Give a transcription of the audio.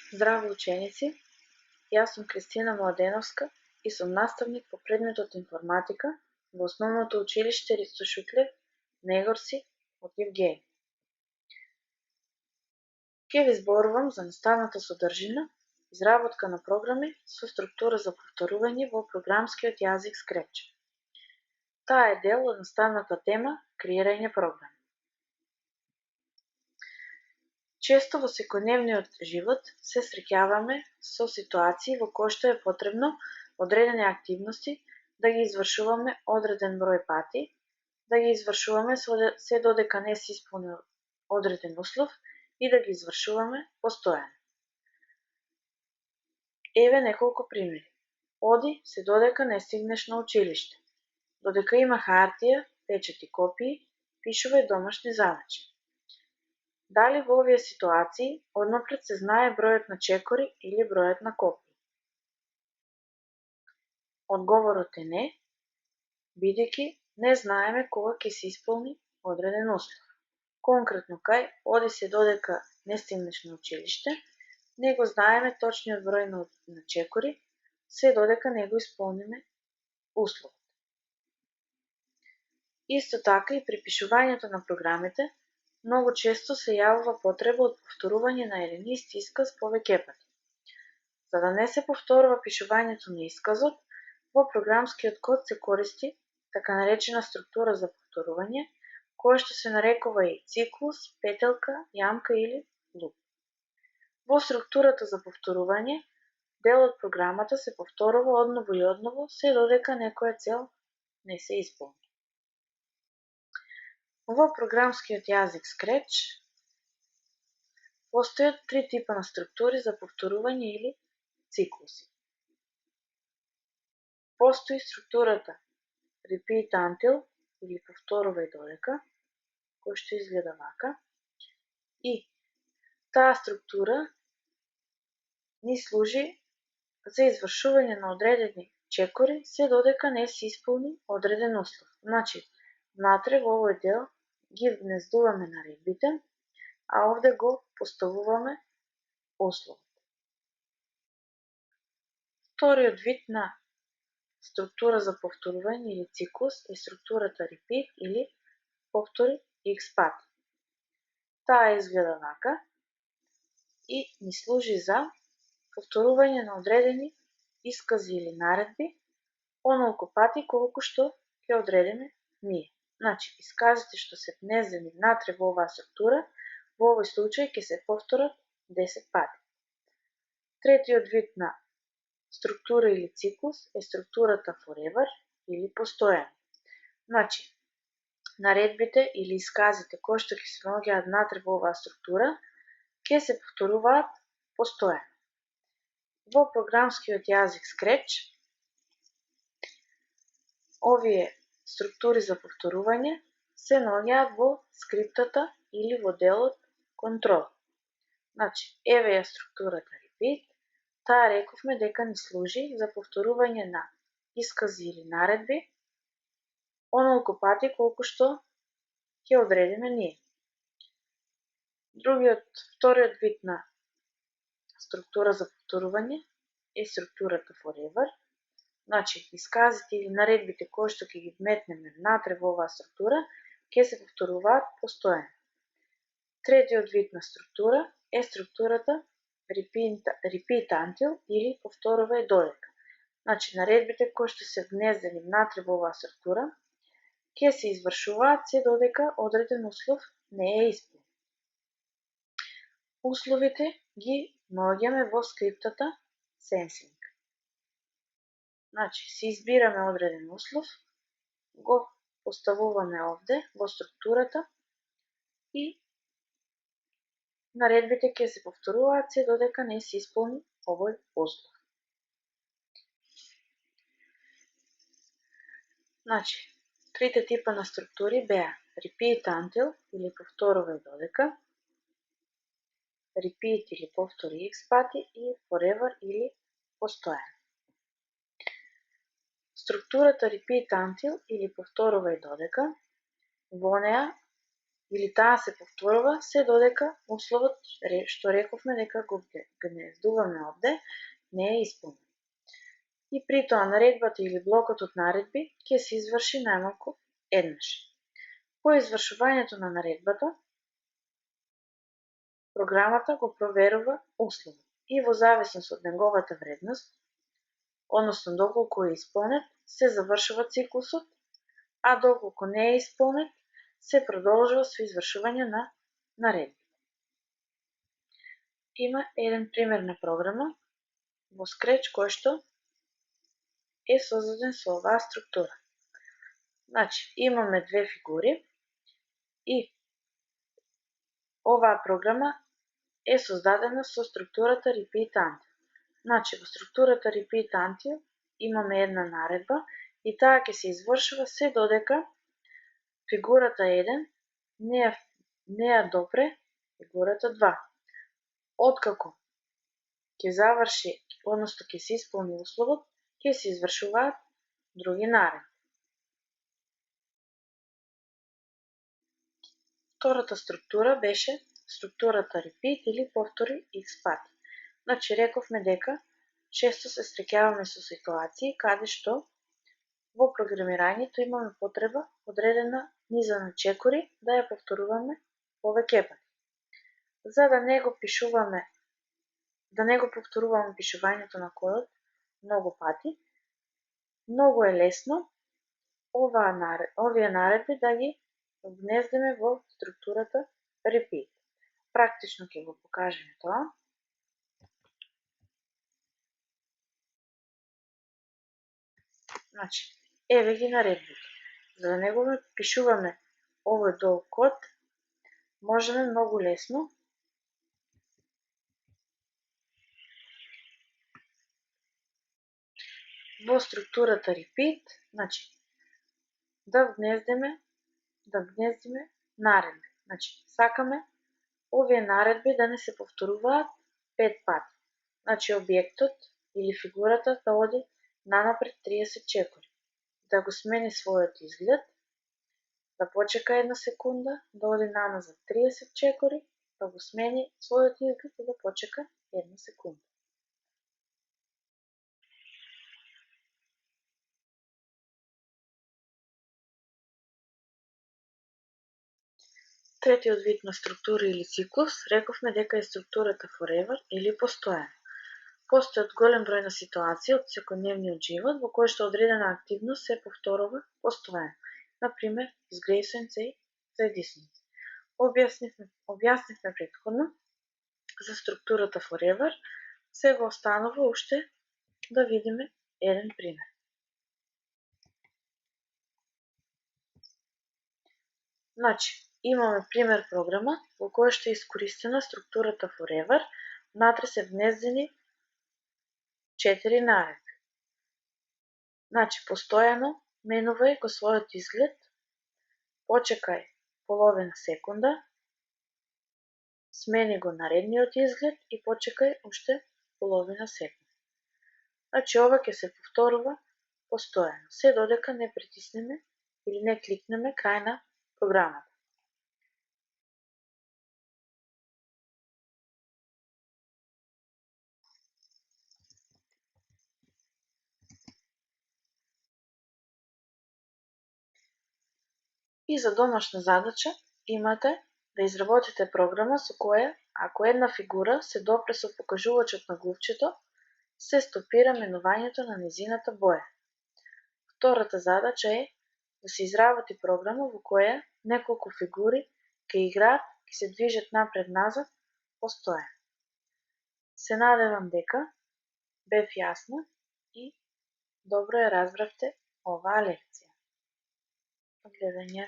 Здраво ученици, јас сум Кристина Младеновска и сум наставник по предметот информатика во Основното училиште Ристо Шуклев, Негорци од Евгеј. Ќе ви зборувам за наставната содржина, изработка на програми со структура за повторување во програмскиот јазик Scratch. Таа е дел од наставната тема креирање програми. Често во секојдневниот живот се среќаваме со ситуации во кои е потребно одредени активности да ги извршуваме одреден број пати, да ги извршуваме се додека не се исполни одреден услов и да ги извршуваме постојано. Еве неколку примери. Оди се додека не стигнеш на училиште. Додека има хартија, печат и копии, пишувај домашни задачи. Дали во овие ситуации однапред се знае бројот на чекори или бројот на копии? Одговорот е не, бидејќи не знаеме кога ќе се исполни одреден услов. Конкретно кај оди се додека не стигнеш на училиште, не го знаеме точниот број на чекори, се додека не го исполниме условот. Исто така и при пишувањето на програмите, многу често се јавува потреба од повторување на еден ист исказ повеќе пати. За да не се повторува пишувањето на исказот, во програмскиот код се користи така наречена структура за повторување, која што се нарекува и циклус, петелка, јамка или луп. Во структурата за повторување, дел од програмата се повторува одново и одново се додека некоја цел не се исполни. Во програмскиот јазик Scratch постојат три типа на структури за повторување или циклуси. Постои структурата Repeat Until или повторувај додека, кој што изгледа вака, и таа структура ни служи за извршување на одредени чекори се додека не се исполни одреден услов. Значи, внатре во овој дел ги вгнездуваме наредбите, а овде го поставуваме условот. Вториот вид на структура за повторување или циклус е структурата Repeat или повтори X пати. Таа изгледа вака и ни служи за повторување на одредени искази или наредби онолку пати колку што ќе одредиме ние. Значи, исказите што се внесени внатре во оваа структура, во овој случај ќе се повторат 10 пати. Третиот вид на структура или циклус е структурата Forever или постојано. Значи, наредбите или исказите кои што ќе се наоѓаат внатре во оваа структура ќе се повторуваат постојано. Во програмскиот јазик Scratch овие структури за повторување се наоѓаат во скриптата или во делот Control. Значи, еве ја структурата Repeat, таа рековме дека ни служи за повторување на искази или наредби онолку пати колку што ќе одредиме ние. Вториот вид на структура за повторување е структурата Forever. Значи, исказите или наредбите кои што ќе ги вметнеме внатре во оваа структура ќе се повторуваат постојано. Третиот вид на структура е структурата Repeat Until или повторувај додека. Значи, наредбите кои што се внесени внатре во оваа структура ќе се извршуваат се додека одреден услов не е исполнет. Условите ги наоѓаме во скриптата Sensing. Значи, си избираме одреден услов, го поставуваме овде во структурата и наредбите ќе се повторуваат се додека не се исполни овој услов. Значи, трите типа на структури беа Repeat Until или повторувај додека, Repeat или повтори X пати и Forever или постојано. Структурата Repeat Until или повторувај додека, во неа или таа се повторува се додека условот што рековме дека го гнездуваме овде не е исполнен. И при тоа наредбата или блокот од наредби ќе се изврши најмалку еднаш. По извршувањето на наредбата, програмата го проверува условот и во зависност од неговата вредност, односно доколку е исполнет, се завршува циклусот, а доколку не е исполнет, се продолжува со извршување на наредби. Има еден пример на програма во Scratch кој што е создаден со оваа структура. Значи, имаме две фигури и оваа програма е создадена со структурата repeat until. Значи, во структурата repeat until имаме една наредба и таа ќе се извршува се додека фигурата 1 не ја допре фигурата 2. Откако ќе заврши, односно ќе се исполни условот, ќе се извршуваат други наредби. Втората структура беше структурата repeat или повтори x пати. Значи, рековме дека често се среќаваме со ситуации каде што во програмирањето имаме потреба одредена низа на чекори да ја повторуваме повеќе пати. За да не го повторуваме пишувањето на кодот многу пати, многу е лесно овие наредби да ги вгнездиме во структурата repeat. Практично ќе го покажеме тоа. Значи, еве ги наредбите. За да не го пишуваме овој долг код, можеме многу лесно во структурата repeat, значи, да вгнездиме наредби. Значи, сакаме овие наредби да не се повторуваат 5 пати. Значи, објектот или фигурата да оди нанапред 30 чекори, да го смени својот изглед, да почека една секунда, да оди наназад 30 чекори, да го смени својот изглед и да почека една секунда. Третиот вид на структура или циклус рековме дека е структурата forever или постојано. Постојат голем број на ситуации од секојдневниот живот во кои што одредена активност се повторува постојано. Например, изгрејсојнце за едисница. Објаснивме претходно за структурата forever, сега останува уште да видиме еден пример. Значи, имаме пример програма во која што е искористена структурата forever, внатре се внездени 4 наредби. Значи, постојано менувај го својот изглед, почекај половина секунда, смени го наредниот изглед и почекај уште половина секунда. Значи, ова ќе се повторува постојано, се додека не притиснеме или не кликнеме крај на програмата. И за домашна задача имате да изработите програма со која, ако една фигура се допре со покажувачот на глувчето, се стопира менувањето на нејзината боја. Втората задача е да се изработи програма во која неколку фигури ќе играат, ќе се движат напред-назад постојано. Се надевам дека бев јасна и добро ја разбравте оваа лекција. Од гледање.